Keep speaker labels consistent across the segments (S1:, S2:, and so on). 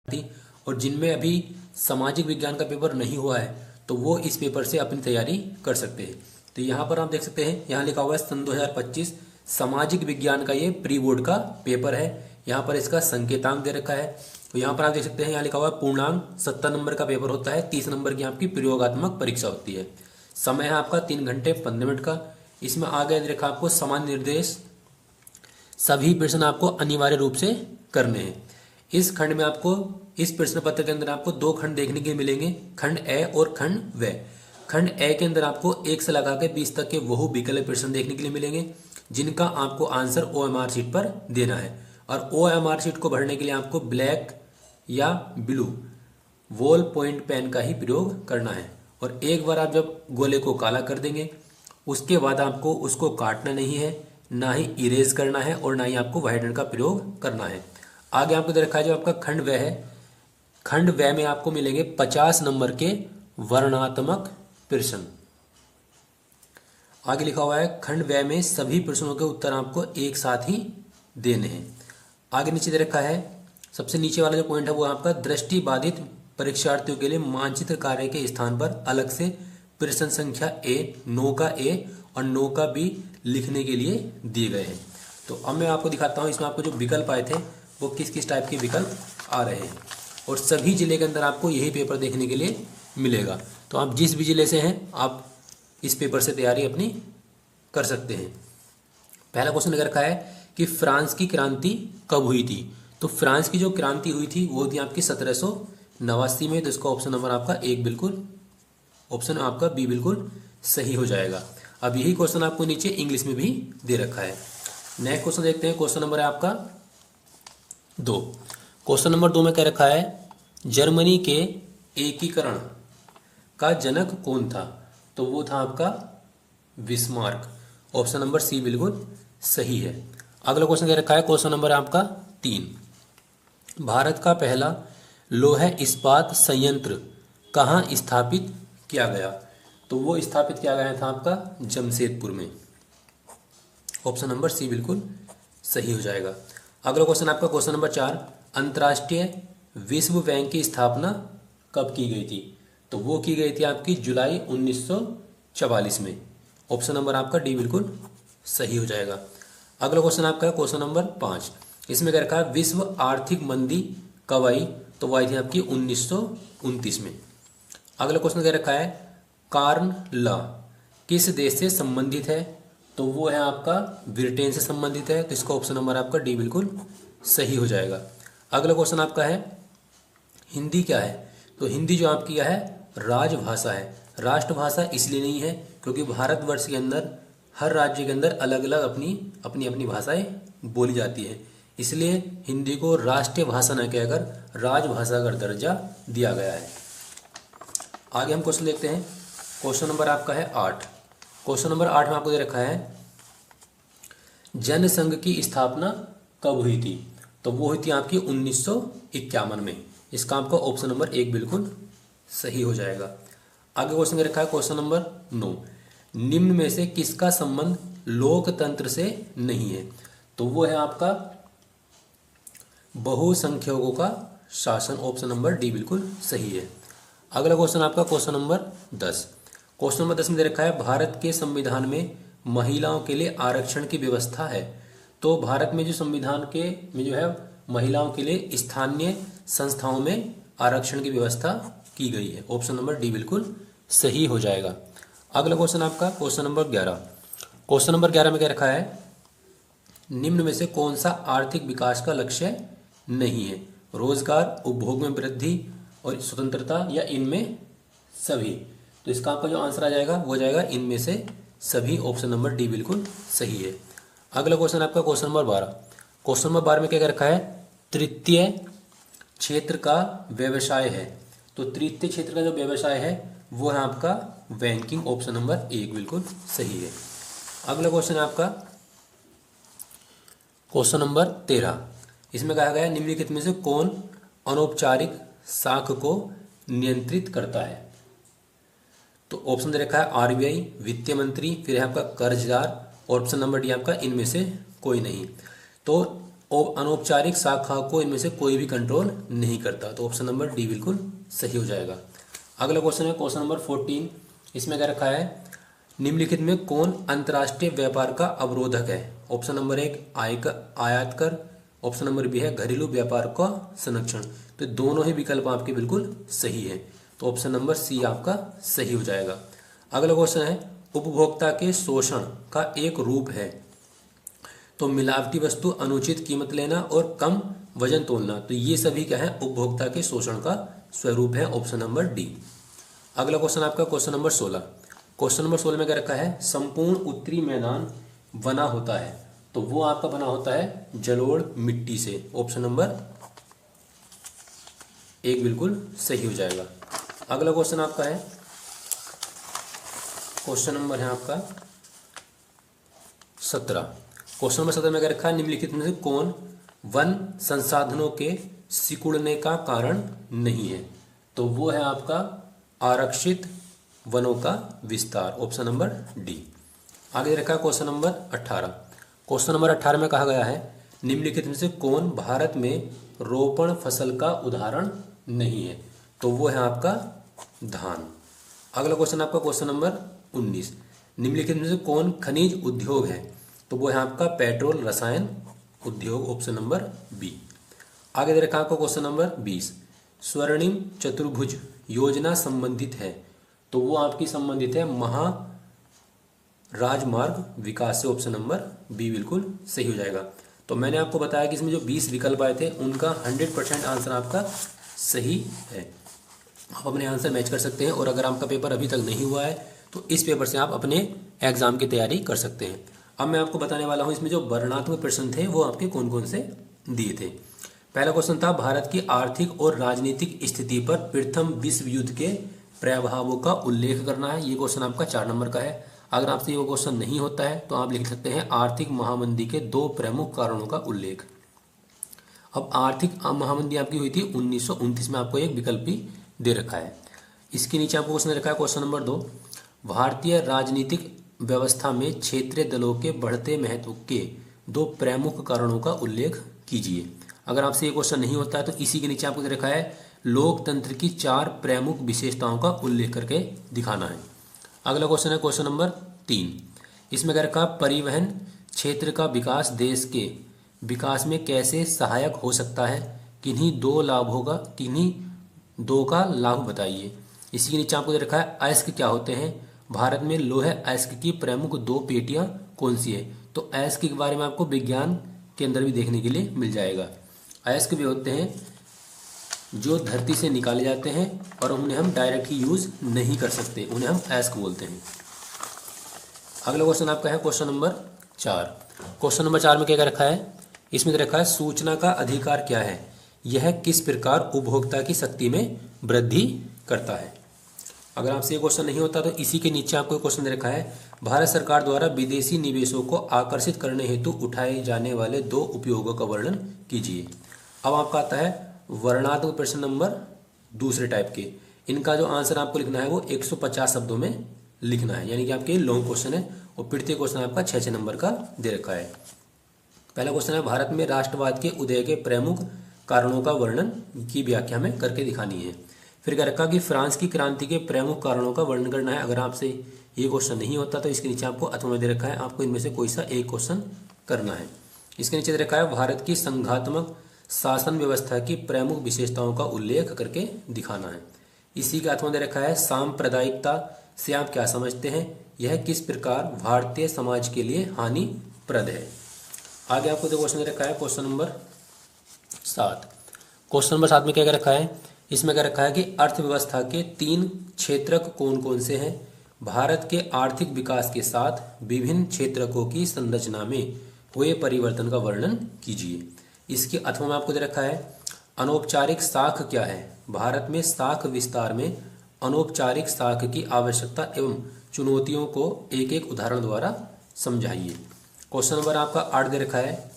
S1: थी और जिनमें अभी सामाजिक विज्ञान का पेपर नहीं हुआ है तो वो इस पेपर से अपनी तैयारी कर सकते हैं। तो यहाँ पर आप देख सकते हैं, यहाँ लिखा हुआ है सन 2025 सामाजिक विज्ञान का ये प्री बोर्ड का पेपर है। यहाँ पर इसका संकेतांक दे रखा है। तो यहाँ पर आप देख सकते हैं, यहाँ लिखा हुआ है पूर्णांक 70 नंबर का पेपर होता है, 30 नंबर की आपकी प्रयोगात्मक परीक्षा होती है। समय है आपका 3 घंटे 15 मिनट का। इसमें आगे देखा आपको सामान्य निर्देश, सभी प्रश्न आपको अनिवार्य रूप से करने हैं। इस खंड में आपको, इस प्रश्न पत्र के अंदर आपको 2 खंड देखने के मिलेंगे, खंड ए और खंड व। खंड ए के अंदर आपको 1 से लगा के 20 तक के बहु विकल्प प्रश्न देखने के लिए मिलेंगे, जिनका आपको आंसर OMR शीट पर देना है। और OMR शीट को भरने के लिए आपको ब्लैक या ब्लू वॉल पॉइंट पेन का ही प्रयोग करना है। और एक बार आप जब गोले को काला कर देंगे, उसके बाद आपको उसको काटना नहीं है, ना ही इरेज करना है और ना ही आपको वाइटनर का प्रयोग करना है। आगे आपको दे रखा है जो आपका खंड व है, खंड व में आपको मिलेंगे 50 नंबर के वर्णनात्मक प्रश्न। आगे लिखा हुआ है खंड व में सभी प्रश्नों के उत्तर आपको एक साथ ही देने हैं। आगे नीचे दे रखा है, सबसे नीचे वाला जो पॉइंट है वो आपका दृष्टि बाधित परीक्षार्थियों के लिए मानचित्र कार्य के स्थान पर अलग से प्रश्न संख्या ए, 9 का ए और 9 का बी लिखने के लिए दिए गए हैं। तो अब मैं आपको दिखाता हूँ इसमें आपको जो विकल्प आए थे वो किस किस टाइप के विकल्प आ रहे हैं। और सभी जिले के अंदर आपको यही पेपर देखने के लिए मिलेगा। तो आप जिस भी जिले से हैं आप इस पेपर से तैयारी अपनी कर सकते हैं। पहला क्वेश्चन लगा रखा है कि फ्रांस की क्रांति कब हुई थी। तो फ्रांस की जो क्रांति हुई थी वो थी आपकी 1789 में। तो इसका ऑप्शन नंबर आपका 1 बिल्कुल, ऑप्शन आपका बी बिल्कुल सही हो जाएगा। अब यही क्वेश्चन आपको नीचे इंग्लिश में भी दे रखा है। नेक्स्ट क्वेश्चन देखते हैं। क्वेश्चन नंबर है आपका 2। क्वेश्चन नंबर 2 में कह रखा है जर्मनी के एकीकरण का जनक कौन था। तो वो था आपका बिस्मार्क। ऑप्शन नंबर सी बिल्कुल सही है। अगला क्वेश्चन कह रखा है, क्वेश्चन नंबर है आपका 3। भारत का पहला लौह इस्पात संयंत्र कहाँ स्थापित किया गया। तो वो स्थापित किया गया था आपका जमशेदपुर में। ऑप्शन नंबर सी बिल्कुल सही हो जाएगा। अगला क्वेश्चन आपका क्वेश्चन नंबर 4, अंतर्राष्ट्रीय विश्व बैंक की स्थापना कब की गई थी। तो वो की गई थी आपकी जुलाई 1944 में। ऑप्शन नंबर आपका डी बिल्कुल सही हो जाएगा। अगला क्वेश्चन आपका क्वेश्चन नंबर 5। इसमें क्या रखा है विश्व आर्थिक मंदी कब आई। तो वो आई थी आपकी 1929 में। अगला क्वेश्चन क्या रखा है कार्न लॉ किस देश से संबंधित है। तो वो है आपका ब्रिटेन से संबंधित है। तो इसका ऑप्शन नंबर आपका डी बिल्कुल सही हो जाएगा। अगला क्वेश्चन आपका है हिंदी क्या है। तो हिंदी जो आपकी क्या है राजभाषा है। राष्ट्रभाषा इसलिए नहीं है क्योंकि भारतवर्ष के अंदर हर राज्य के अंदर अलग अलग अपनी अपनी भाषाएं बोली जाती है, इसलिए हिंदी को राष्ट्रीय भाषा न कहकर राजभाषा का दर्जा दिया गया है। आगे हम क्वेश्चन देखते हैं। क्वेश्चन नंबर आपका है 8। क्वेश्चन नंबर 8 में आपको दे रखा है जनसंघ की स्थापना कब हुई थी। तो वो हुई थी आपकी 1951 में। इसका आपका ऑप्शन नंबर 1 बिल्कुल सही हो जाएगा। आगे क्वेश्चन दे रखा है क्वेश्चन नंबर 9, निम्न में से किसका संबंध लोकतंत्र से नहीं है। तो वो है आपका बहुसंख्यकों का शासन। ऑप्शन नंबर डी बिल्कुल सही है। अगला क्वेश्चन आपका क्वेश्चन नंबर 10। क्वेश्चन नंबर 10 में दे रखा है भारत के संविधान में महिलाओं के लिए आरक्षण की व्यवस्था है। तो भारत में जो संविधान के में जो है महिलाओं के लिए स्थानीय संस्थाओं में आरक्षण की व्यवस्था की गई है। ऑप्शन नंबर डी बिल्कुल सही हो जाएगा। अगला क्वेश्चन आपका क्वेश्चन नंबर 11। क्वेश्चन नंबर 11 में क्या रखा है निम्न में से कौन सा आर्थिक विकास का लक्ष्य नहीं है। रोजगार, उपभोग में वृद्धि और स्वतंत्रता या इनमें सभी। तो इसका आपका जो आंसर आ जाएगा वो जाएगा इनमें से सभी। ऑप्शन नंबर डी बिल्कुल सही है। अगला क्वेश्चन आपका क्वेश्चन नंबर 12। क्वेश्चन नंबर 12 में क्या रखा है तृतीय क्षेत्र का व्यवसाय है। तो तृतीय क्षेत्र का जो व्यवसाय है वो है आपका बैंकिंग। ऑप्शन नंबर 1 बिल्कुल सही है। अगला क्वेश्चन है आपका क्वेश्चन नंबर 13। इसमें कहा गया है निम्नलिखित में से कौन अनौपचारिक साख को नियंत्रित करता है। तो ऑप्शन दे रखा है आरबीआई, वित्त मंत्री, फिर है आपका कर्जदार। ऑप्शन नंबर डी आपका इनमें से कोई नहीं। तो अनौपचारिक शाखा को इनमें से कोई भी कंट्रोल नहीं करता। तो ऑप्शन नंबर डी बिल्कुल सही हो जाएगा। अगला क्वेश्चन है क्वेश्चन नंबर 14। इसमें क्या रखा है, निम्नलिखित में कौन अंतर्राष्ट्रीय व्यापार का अवरोधक है। ऑप्शन नंबर 1 आयात कर, ऑप्शन नंबर बी है घरेलू व्यापार का संरक्षण। तो दोनों ही विकल्प आपके बिल्कुल सही है। तो ऑप्शन नंबर सी आपका सही हो जाएगा। अगला क्वेश्चन है उपभोक्ता के शोषण का एक रूप है। तो मिलावटी वस्तु, अनुचित कीमत लेना और कम वजन तोलना, तो ये सभी क्या है, उपभोक्ता के शोषण का स्वरूप है। Option number D. अगला क्वेश्चन आपका क्वेश्चन नंबर 16। क्वेश्चन नंबर 16 में क्या रखा है, संपूर्ण उत्तरी मैदान बना होता है। तो वो आपका बना होता है जलोढ़ मिट्टी से। ऑप्शन नंबर 1 बिल्कुल सही हो जाएगा। अगला क्वेश्चन आपका है क्वेश्चन नंबर है आपका 17। क्वेश्चन नंबर 17 में क्या रखा है, निम्नलिखित में से कौन वन संसाधनों के सिकुड़ने का कारण नहीं है। तो वो है आपका आरक्षित वनों का विस्तार। Option number D. आगे रखा है क्वेश्चन नंबर 18। क्वेश्चन नंबर 18 में कहा गया है, निम्नलिखित में से कौन भारत में रोपण फसल का उदाहरण नहीं है। तो वो है आपका धान। अगला क्वेश्चन आपका क्वेश्चन नंबर 19। निम्नलिखित में से कौन खनिज उद्योग है। तो वो है आपका पेट्रोल रसायन उद्योग। Option number B. आगे दे रखा है आपको क्वेश्चन नंबर 20। स्वर्णिम चतुर्भुज योजना संबंधित है। तो वो आपकी संबंधित है राजमार्ग विकास से। ऑप्शन नंबर बी बिल्कुल सही हो जाएगा। तो मैंने आपको बताया कि इसमें जो 20 विकल्प आए थे उनका 100% आंसर आपका सही है। आप अपने आंसर मैच कर सकते हैं। और अगर आपका पेपर अभी तक नहीं हुआ है तो इस पेपर से आप अपने एग्जाम की तैयारी कर सकते हैं। अब मैं आपको बताने वाला हूं इसमें जो वर्णनात्मक प्रश्न थे वो आपके कौन कौन से दिए थे। पहला क्वेश्चन था भारत की आर्थिक और राजनीतिक स्थिति पर प्रथम विश्व युद्ध के प्रभावों का उल्लेख करना है। ये क्वेश्चन आपका 4 नंबर का है। अगर आपसे ये क्वेश्चन नहीं होता है तो आप लिख सकते हैं आर्थिक महामंदी के 2 प्रमुख कारणों का उल्लेख। अब आर्थिक महामंदी आपकी हुई थी 1929 में। आपको एक विकल्प भी दे रखा है। इसके नीचे आपको क्वेश्चन रखा है क्वेश्चन नंबर 2। भारतीय राजनीतिक व्यवस्था में क्षेत्रीय दलों के बढ़ते महत्व के 2 प्रमुख कारणों का उल्लेख कीजिए। अगर आपसे ये क्वेश्चन नहीं होता है तो इसी के नीचे आपको दे रखा है लोकतंत्र की 4 प्रमुख विशेषताओं का उल्लेख करके दिखाना है। अगला क्वेश्चन है क्वेश्चन नंबर 3। इसमें क्या रखा, परिवहन क्षेत्र का विकास देश के विकास में कैसे सहायक हो सकता है, किन्हीं 2 का लाभ बताइए। इसी के नीचे आपको दे रखा है अयस्क क्या होते हैं, भारत में लौह अयस्क की प्रमुख 2 पेटियां कौन सी है। तो अयस्क के बारे में आपको विज्ञान के अंदर भी देखने के लिए मिल जाएगा। अयस्क भी होते हैं जो धरती से निकाले जाते हैं और उन्हें हम डायरेक्ट ही यूज नहीं कर सकते, उन्हें हम अयस्क बोलते हैं। अगला क्वेश्चन आपका है क्वेश्चन नंबर 4। क्वेश्चन नंबर 4 में क्या रखा है, इसमें रखा है सूचना का अधिकार क्या है, यह किस प्रकार उपभोक्ता की शक्ति में वृद्धि करता है। अगर आपसे ये क्वेश्चन नहीं होता तो इसी के नीचे आपको क्वेश्चन दे रखा है भारत सरकार द्वारा विदेशी निवेशों को आकर्षित करने हेतु उठाए जाने वाले 2 उपयोगों का वर्णन कीजिए। अब आपका आता है वर्णनात्मक प्रश्न नंबर दूसरे टाइप के। इनका जो आंसर आपको लिखना है वो 150 शब्दों में लिखना है, यानी कि आपके लॉन्ग क्वेश्चन है। और प्रत्येक क्वेश्चन आपका 6 नंबर का दे रखा है। पहला क्वेश्चन है भारत में राष्ट्रवाद के उदय के प्रमुख कारणों का वर्णन की व्याख्या में करके दिखानी है। फिर क्या रखा कि फ्रांस की क्रांति के प्रमुख कारणों का वर्णन करना है। अगर आपसे ये क्वेश्चन नहीं होता तो इसके नीचे आपको अथवा में दे रखा है, आपको इनमें से कोई सा एक क्वेश्चन करना है। इसके नीचे दे रखा है भारत की संघात्मक शासन व्यवस्था की प्रमुख विशेषताओं का उल्लेख करके दिखाना है। इसी का अथवा दे रखा है सांप्रदायिकता से आप क्या समझते हैं, यह किस प्रकार भारतीय समाज के लिए हानिप्रद है। आगे आपको जो क्वेश्चन दे रखा है क्वेश्चन नंबर 7। क्वेश्चन नंबर 7 में क्या रखा है, इसमें क्या रखा है कि अर्थव्यवस्था के 3 क्षेत्रक कौन कौन से हैं, भारत के आर्थिक विकास के साथ विभिन्न क्षेत्रकों की संरचना में हुए परिवर्तन का वर्णन कीजिए। इसके अथवा में आपको दे रखा है अनौपचारिक शाख क्या है, भारत में शाख विस्तार में अनौपचारिक शाख की आवश्यकता एवं चुनौतियों को एक एक उदाहरण द्वारा समझाइए। क्वेश्चन नंबर आपका 8 दे रखा है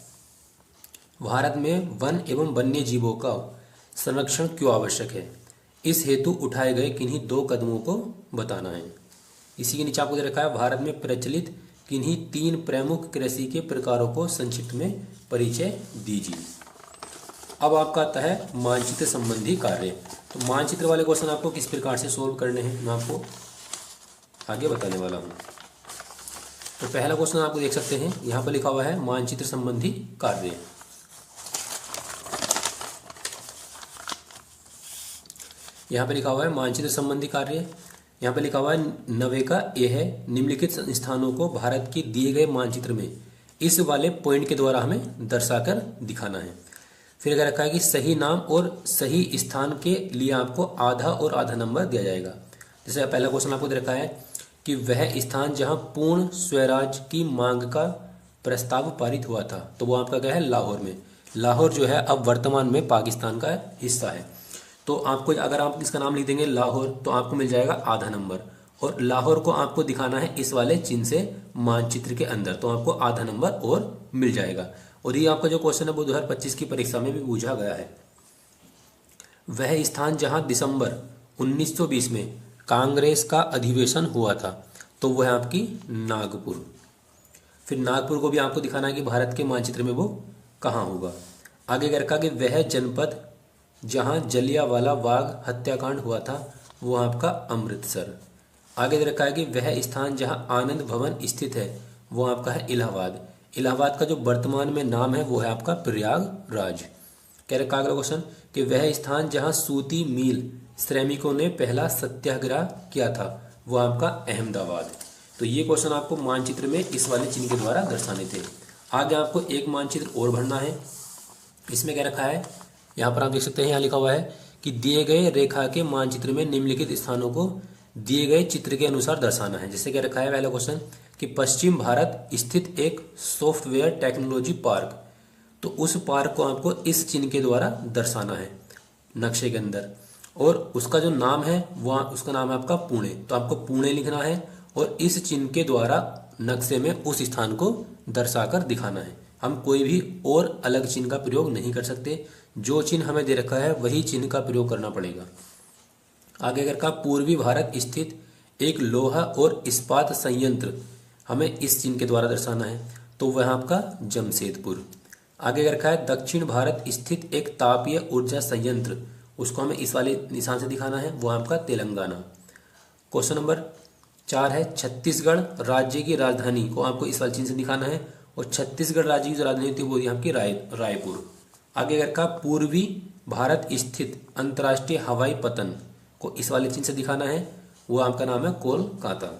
S1: भारत में वन एवं वन्य जीवों का संरक्षण क्यों आवश्यक है, इस हेतु उठाए गए किन्हीं 2 कदमों को बताना है। इसी के नीचे आपको दे रखा है भारत में प्रचलित किन्हीं 3 प्रमुख कृषि के प्रकारों को संक्षिप्त में परिचय दीजिए। अब आपका आता है मानचित्र संबंधी कार्य। तो मानचित्र वाले क्वेश्चन आपको किस प्रकार से सोल्व करने हैं मैं आपको आगे बताने वाला हूँ। तो पहला क्वेश्चन आपको देख सकते हैं, यहाँ पर लिखा हुआ है मानचित्र संबंधी कार्य। यहाँ पे लिखा हुआ है मानचित्र संबंधी कार्य। यहाँ पे लिखा हुआ है 9 का ए है, निम्नलिखित स्थानों को भारत के दिए गए मानचित्र में इस वाले पॉइंट के द्वारा हमें दर्शाकर दिखाना है। फिर अगर रखा है कि सही नाम और सही स्थान के लिए आपको आधा और आधा नंबर दिया जाएगा। जैसे पहला क्वेश्चन आपको दे रखा है कि वह स्थान जहां पूर्ण स्वराज की मांग का प्रस्ताव पारित हुआ था, तो वो आपका क्या है, लाहौर में। लाहौर जो है अब वर्तमान में पाकिस्तान का हिस्सा है। तो आपको अगर आप इसका नाम लिख देंगे लाहौर तो आपको मिल जाएगा आधा नंबर, और लाहौर को आपको दिखाना है इस वाले चिन्ह से मानचित्र के अंदर, तो आपको आधा नंबर और मिल जाएगा। और ये आपका जो क्वेश्चन है वो 2025 की परीक्षा में भी पूछा गया है। वह स्थान जहां दिसंबर 1920 में कांग्रेस का अधिवेशन हुआ था, तो वह है आपकी नागपुर। फिर नागपुर को भी आपको दिखाना है कि भारत के मानचित्र में वो कहाँ होगा। आगे कर रखा कि वह जनपद जहां जलियांवाला बाग हत्याकांड हुआ था, वो आपका अमृतसर। आगे दे रखा है कि वह स्थान जहां आनंद भवन स्थित है, वो आपका है इलाहाबाद। इलाहाबाद का जो वर्तमान में नाम है वो है आपका प्रयागराज। कह रखा अगला क्वेश्चन कि वह स्थान जहां सूती मील श्रमिकों ने पहला सत्याग्रह किया था, वो आपका अहमदाबाद। तो ये क्वेश्चन आपको मानचित्र में इस वाले चिन्ह के द्वारा दर्शाने थे। आगे आपको एक मानचित्र और भरना है। इसमें क्या रखा है, यहाँ पर आप देख सकते हैं, यहाँ लिखा हुआ है कि दिए गए रेखा के मानचित्र में निम्नलिखित स्थानों को दिए गए चित्र के अनुसार दर्शाना है। जैसे क्या रखा है पहला क्वेश्चन कि पश्चिम भारत स्थित एक सॉफ्टवेयर टेक्नोलॉजी पार्क, तो उस पार्क को आपको इस चिन्ह के द्वारा दर्शाना है नक्शे के अंदर, और उसका जो नाम है वो उसका नाम है आपका पुणे, तो आपको पुणे लिखना है और इस चिन्ह के द्वारा नक्शे में उस स्थान को दर्शाकर दिखाना है। हम कोई भी और अलग चिन्ह का प्रयोग नहीं कर सकते, जो चिन्ह हमें दे रखा है वही चिन्ह का प्रयोग करना पड़ेगा। आगे अगर कहा पूर्वी भारत स्थित एक लोहा और इस्पात संयंत्र हमें इस चिन्ह के द्वारा दर्शाना है, तो वह आपका जमशेदपुर। आगे अगर कहा है दक्षिण भारत स्थित एक तापीय ऊर्जा संयंत्र, उसको हमें इस वाले निशान से दिखाना है, वो आपका तेलंगाना। क्वेश्चन नंबर 4 है छत्तीसगढ़ राज्य की राजधानी को आपको इस वाले चिन्ह से दिखाना है, और छत्तीसगढ़ राज्य की जो राजधानी थी वो आपकी रायपुर। आगे अगर कहा पूर्वी भारत स्थित अंतर्राष्ट्रीय हवाई पतन को इस वाले चिन्ह से दिखाना है, वो आपका नाम है कोलकाता।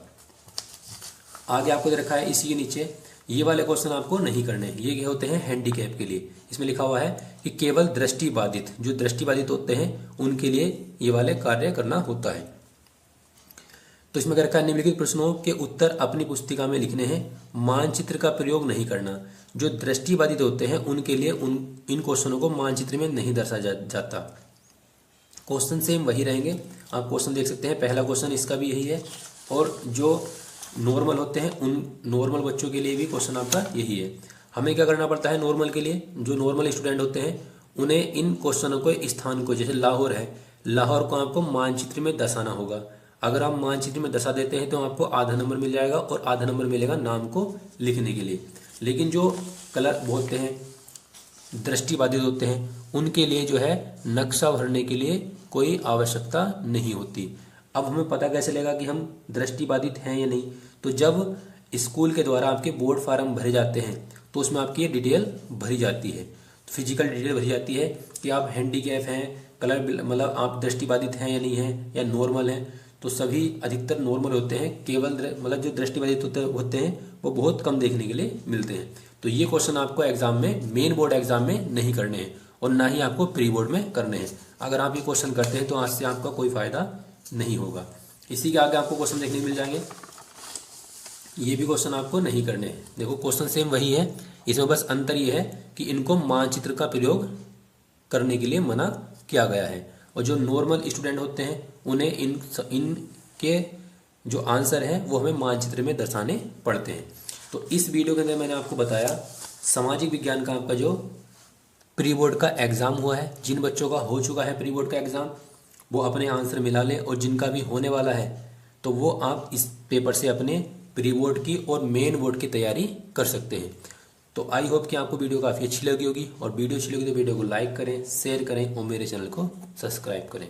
S1: आगे आपको दे रखा है इसी के नीचे, ये वाले क्वेश्चन आपको नहीं करने, ये होते हैं हैंडीकैप के लिए। इसमें लिखा हुआ है कि केवल दृष्टिबाधित, जो दृष्टिबाधित होते हैं उनके लिए ये वाले कार्य करना होता है। तो इसमें क्या रखा है, निम्नलिखित प्रश्नों के उत्तर अपनी पुस्तिका में लिखने हैं, मानचित्र का प्रयोग नहीं करना। जो दृष्टिबाधित होते हैं उनके लिए इन क्वेश्चनों को मानचित्र में नहीं दर्शाया जाता। क्वेश्चन सेम वही रहेंगे, आप क्वेश्चन देख सकते हैं, पहला क्वेश्चन इसका भी यही है, और जो नॉर्मल होते हैं उन नॉर्मल बच्चों के लिए भी क्वेश्चन आपका यही है। हमें क्या करना पड़ता है नॉर्मल के लिए, जो नॉर्मल स्टूडेंट होते हैं उन्हें इन क्वेश्चनों को स्थान को, जैसे लाहौर है, लाहौर को आपको मानचित्र में दर्शाना होगा। अगर आप मानचित्र में दर्शा देते हैं तो आपको आधा नंबर मिल जाएगा, और आधा नंबर मिलेगा नाम को लिखने के लिए। लेकिन जो कलर होते हैं दृष्टिबाधित होते हैं उनके लिए जो है नक्शा भरने के लिए कोई आवश्यकता नहीं होती। अब हमें पता कैसे चलेगा कि हम दृष्टिबाधित हैं या नहीं, तो जब स्कूल के द्वारा आपके बोर्ड फार्म भरे जाते हैं तो उसमें आपकी ये डिटेल भरी जाती है, फिजिकल डिटेल भरी जाती है कि आप हैंडीकैप हैं, कलर मतलब आप दृष्टिबाधित हैं या नहीं हैं, या नॉर्मल हैं। तो सभी अधिकतर नॉर्मल होते हैं, केवल मतलब जो दृष्टिबाधित होते हैं वो बहुत कम देखने के लिए मिलते हैं। तो ये क्वेश्चन आपको एग्जाम में, मेन बोर्ड एग्जाम में नहीं करने हैं, और ना ही आपको प्री बोर्ड में करने हैं। अगर आप ये क्वेश्चन करते हैं तो आज से आपका कोई फायदा नहीं होगा। इसी के आगे आपको क्वेश्चन देखने को मिल जाएंगे, ये भी क्वेश्चन आपको नहीं करने हैं। देखो क्वेश्चन सेम वही है, इसमें बस अंतर ये है कि इनको मानचित्र का प्रयोग करने के लिए मना किया गया है, और जो नॉर्मल स्टूडेंट होते हैं उन्हें इनके जो आंसर हैं वो हमें मानचित्र में दर्शाने पड़ते हैं। तो इस वीडियो के अंदर मैंने आपको बताया सामाजिक विज्ञान का आपका जो प्री बोर्ड का एग्ज़ाम हुआ है, जिन बच्चों का हो चुका है प्री बोर्ड का एग्ज़ाम वो अपने आंसर मिला लें, और जिनका भी होने वाला है तो वो आप इस पेपर से अपने प्री बोर्ड की और मेन बोर्ड की तैयारी कर सकते हैं। तो आई होप कि आपको वीडियो काफ़ी अच्छी लगी होगी, और वीडियो अच्छी लगी तो वीडियो को लाइक करें, शेयर करें और मेरे चैनल को सब्सक्राइब करें।